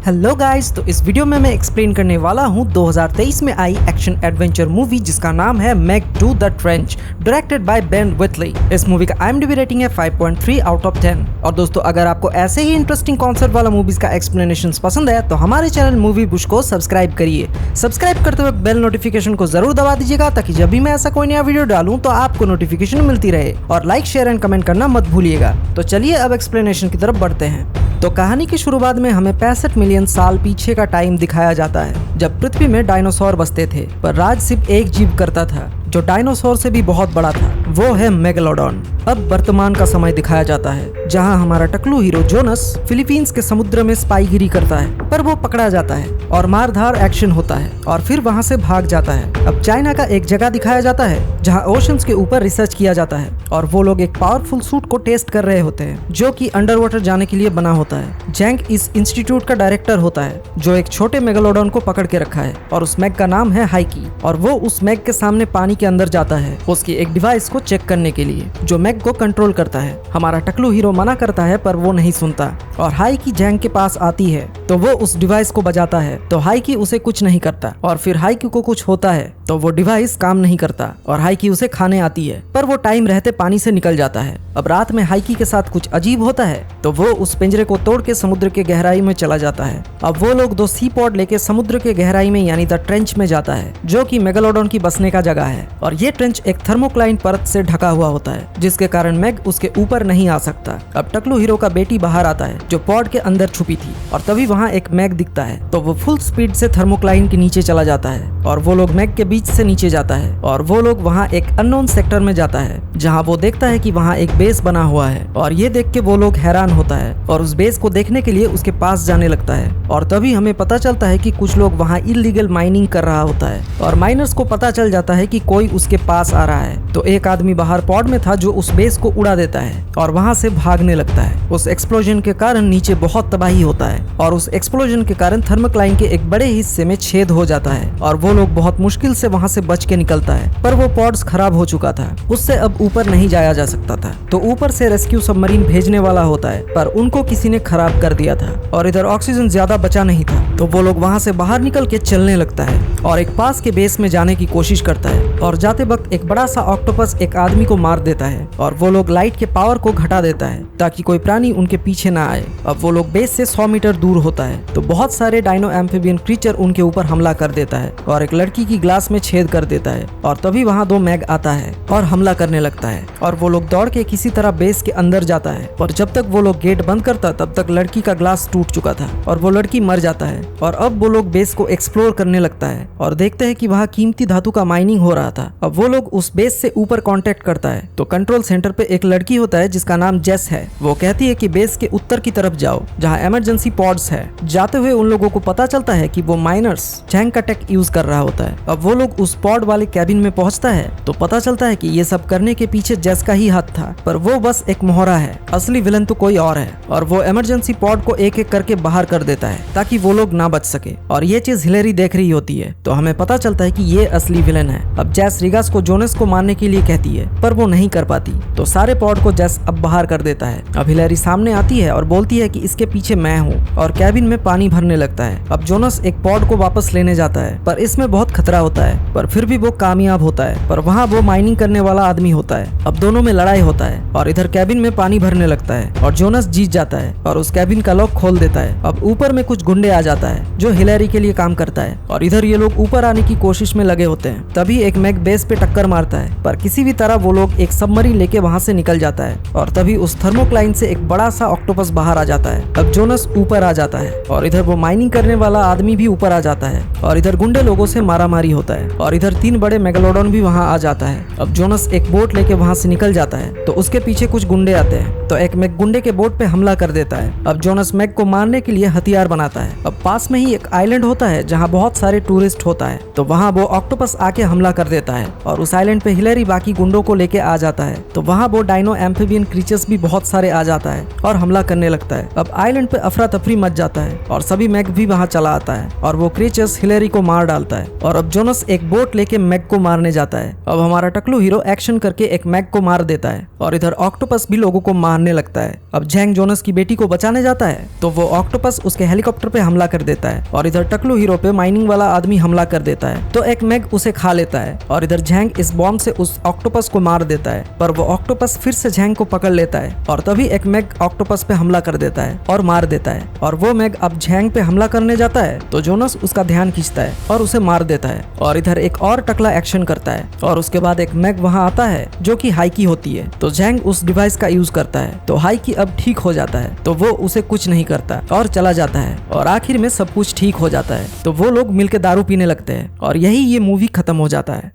Hello guys, तो इस video में मैं एक्सप्लेन करने वाला हूँ 2023 में आई एक्शन एडवेंचर मूवी जिसका नाम है Meg two the trench, directed by Ben Wheatley. इस मूवी का IMDb रेटिंग है 5.3 आउट ऑफ 10। और दोस्तों, अगर आपको ऐसे ही इंटरेस्टिंग कॉन्सेप्ट वाला मूवीज का एक्सप्लेनेशन पसंद है तो हमारे चैनल मूवी बुश को सब्सक्राइब करिए। सब्सक्राइब करते वक्त बेल नोटिफिकेशन को जरूर दबा दीजिएगा ताकि जब भी मैं ऐसा कोई नया वीडियो डालूं तो आपको नोटिफिकेशन मिलती रहे। और लाइक, शेयर एंड कमेंट करना मत भूलिएगा। तो चलिए अब एक्सप्लेनेशन की तरफ बढ़ते हैं। तो कहानी की शुरुआत में हमें 65 मिलियन साल पीछे का टाइम दिखाया जाता है, जब पृथ्वी में डायनासोर बसते थे, पर राज सिर्फ एक जीव करता था जो डायनासोर से भी बहुत बड़ा था, वो है मेगालोडॉन। अब वर्तमान का समय दिखाया जाता है, जहां हमारा टकलू हीरो जोनस फिलीपींस के समुद्र में स्पाईगिरी करता है, पर वो पकड़ा जाता है और मारधार एक्शन होता है और फिर वहां से भाग जाता है। अब चाइना का एक जगह दिखाया जाता है जहां ओशंस के ऊपर रिसर्च किया जाता है और वो लोग एक पावरफुल सूट को टेस्ट कर रहे होते हैं जो कि अंडर वाटर जाने के लिए बना होता है। जैंग इस इंस्टीट्यूट का डायरेक्टर होता है जो एक छोटे मेगालोडॉन को पकड़ के रखा है और उस मैग का नाम है हाइकी, और वो उस मैग के सामने पानी के अंदर जाता है उसकी एक डिवाइस को चेक करने के लिए जो मैग को कंट्रोल करता है। हमारा टकलू हीरो मना करता है पर वो नहीं सुनता और हाइकी जैंग के पास आती है तो वो उस डिवाइस को बजाता है तो हाइकी उसे कुछ नहीं करता, और फिर हाइकी को कुछ होता है तो वो डिवाइस काम नहीं करता और हाइकी उसे खाने आती है, पर वो टाइम रहते पानी से निकल जाता है। अब रात में हाइकी के साथ कुछ अजीब होता है तो वो उस पिंजरे को तोड़ के समुद्र के गहराई में चला जाता है। अब वो लोग 2 सी पॉड लेके समुद्र के गहराई में यानी द ट्रेंच में जाता है, जो कि मेगालोडॉन की बसने का जगह है। और ये ट्रेंच एक थर्मोक्लाइन परत से ढका हुआ होता है जिसके कारण मैग उसके ऊपर नहीं आ सकता। अब टकलू हीरो का बेटी बाहर आता है जो पॉड के अंदर छुपी थी, और तभी वहाँ एक मैग दिखता है तो वो फुल स्पीड से थर्मोक्लाइन के नीचे चला जाता है और वो लोग मैग के बीच से नीचे जाता है और वो लोग वहाँ एक अननोन सेक्टर में जाता है जहाँ वो देखता है कि वहाँ एक बेस बना हुआ है, और ये देख के वो लोग हैरान होता है और उस बेस को देखने के लिए उसके पास जाने लगता है। और तभी हमें पता चलता है कि कुछ लोग वहाँ इल्लीगल माइनिंग कर रहा होता है और माइनर्स को पता चल जाता है कि कोई उसके पास आ रहा है, तो एक आदमी बाहर पॉड में था जो उस बेस को उड़ा देता है और वहाँ से भागने लगता है। उस एक्सप्लोजन के कारण नीचे बहुत तबाही होता है और उस एक्सप्लोजन के कारण थर्मोक्लाइन के एक बड़े हिस्से में छेद हो जाता है और वो लोग बहुत मुश्किल से वहाँ से बच के निकलता है, पर वो पॉड्स खराब हो चुका था, उससे अब ऊपर नहीं जाया जा सकता था। तो ऊपर से रेस्क्यू सबमरीन भेजने वाला होता है पर उनको किसी ने खराब कर दिया था और इधर ऑक्सीजन ज्यादा बचा नहीं था, तो वो लोग वहाँ से बाहर निकल के चलने लगता है और एक पास के बेस में जाने की कोशिश करता है। और जाते वक्त एक बड़ा सा ऑक्टोपस एक आदमी को मार देता है और वो लोग लाइट के पावर को घटा देता है ताकि कोई प्राणी उनके पीछे ना आए। अब वो लोग बेस से 100 मीटर दूर होता है तो बहुत सारे डायनो एम्फीबियन क्रीचर उनके ऊपर हमला कर देता है और एक लड़की की ग्लास में छेद कर देता है, और तभी वहाँ 2 मैग आता है और हमला करने लगता है और वो लोग दौड़ के किसी तरह बेस के अंदर जाता है। और जब तक वो लोग गेट बंद करता तब तक लड़की का ग्लास टूट चुका था और वो लड़की मर जाता है। और अब वो लोग बेस को एक्सप्लोर करने लगता है और देखते हैं कि वहाँ कीमती धातु का माइनिंग हो रहा था। अब वो लोग उस बेस से ऊपर कांटेक्ट करता है तो कंट्रोल सेंटर पे एक लड़की होता है जिसका नाम जेस है। वो कहती है कि बेस के उत्तर की तरफ जाओ जहाँ इमरजेंसी पॉड्स है। जाते हुए उन लोगों को पता चलता है कि वो माइनर्स जैंग का टेक यूज कर रहा होता है। अब वो लोग उस पॉड वाले कैबिन में पहुंचता है तो पता चलता है कि ये सब करने के पीछे जेस का ही हाथ था, पर वो बस एक मोहरा है, असली विलन तो कोई और है। और वो इमरजेंसी पॉड को एक एक करके बाहर कर देता है ताकि वो लोग ना बच सके, और ये चीज हिलेरी देख रही होती है तो हमें पता चलता है कि ये असली विलन है। अब जेस रिगास को जोनस को मारने के लिए कहती है पर वो नहीं कर पाती, तो सारे पॉड को जेस अब बाहर कर देता है। अब हिलेरी सामने आती है और बोलती है कि इसके पीछे मैं हूँ, और कैबिन में पानी भरने लगता है। अब जोनस एक पॉड को वापस लेने जाता है पर इसमें बहुत खतरा होता है, पर फिर भी वो कामयाब होता है। पर वहाँ वो माइनिंग करने वाला आदमी होता है। अब दोनों में लड़ाई होता है और इधर कैबिन में पानी भरने लगता है और जोनस जीत जाता है और उस कैबिन का लॉक खोल देता है। अब ऊपर में कुछ गुंडे आ जाता है जो हिलेरी के लिए काम करता है और इधर ये लोग ऊपर आने की कोशिश में लगे होते हैं। तभी एक मैग बेस पे टक्कर मारता है, पर किसी भी तरह वो लोग एक सबमरीन लेके वहाँ से निकल जाता है और तभी उस थर्मोक्लाइन से एक बड़ा सा ऑक्टोपस बाहर आ जाता है। अब जोनस ऊपर आ जाता है और इधर वो माइनिंग करने वाला आदमी भी ऊपर आ जाता है और इधर गुंडे लोगों से मारामारी होता है और इधर 3 बड़े मेगालोडॉन भी वहाँ आ जाता है। अब जोनस एक बोट लेके वहाँ से निकल जाता है तो उसके पीछे कुछ गुंडे आते हैं तो एक मैग गुंडे के बोट पे हमला कर देता है। अब जोनस मैग को मारने के लिए हथियार बनाता है। अब पास पास में ही एक आइलैंड होता है जहाँ बहुत सारे टूरिस्ट होता है। तो वहाँ वो ऑक्टोपस आके हमला कर देता है और उस आइलैंड पे हिलेरी बाकी गुंडों को लेके आ जाता है। तो वहाँ वो डायनो एम्फीबियन क्रीचर्स भी बहुत सारे आ जाता है और हमला करने लगता है। अब आइलैंड पे अफरा तफरी मच जाता है और सभी मैग भी वहाँ चला आता है और वो क्रीचर्स हिलेरी को मार डालता है। और अब जोनस एक बोट लेके मैग को मारने जाता है। अब हमारा टकलू हीरो एक्शन करके एक मैग को मार देता है और इधर ऑक्टोपस भी लोगों को मारने लगता है। अब जैंग जोनस की बेटी को बचाने जाता है तो वो ऑक्टोपस उसके हेलीकॉप्टर पे हमला कर देता है और इधर टकलू हीरो पे माइनिंग वाला आदमी हमला कर देता है। तो एक मैग उसे खा लेता है और इधर जैंग इस बॉम्ब से उस ऑक्टोपस को मार देता है, पर वो ऑक्टोपस फिर से जैंग को पकड़ लेता है और तभी एक मैग ऑक्टोपस पे हमला कर देता है और मार देता है। और वो मैग अब जैंग पे हमला करने जाता है तो जोनस उसका ध्यान खींचता है और उसे मार देता है। और इधर एक और टकला एक्शन करता है और उसके बाद एक मैग वहां आता है जो कि हाइकी होती है। तो जैंग उस डिवाइस का यूज करता है तो हाइकी अब ठीक हो जाता है। तो वो उसे कुछ नहीं करता और चला जाता है और आखिर में सब कुछ ठीक हो जाता है। तो वो लोग मिलकर दारू पीने लगते हैं और यही ये मूवी खत्म हो जाता है।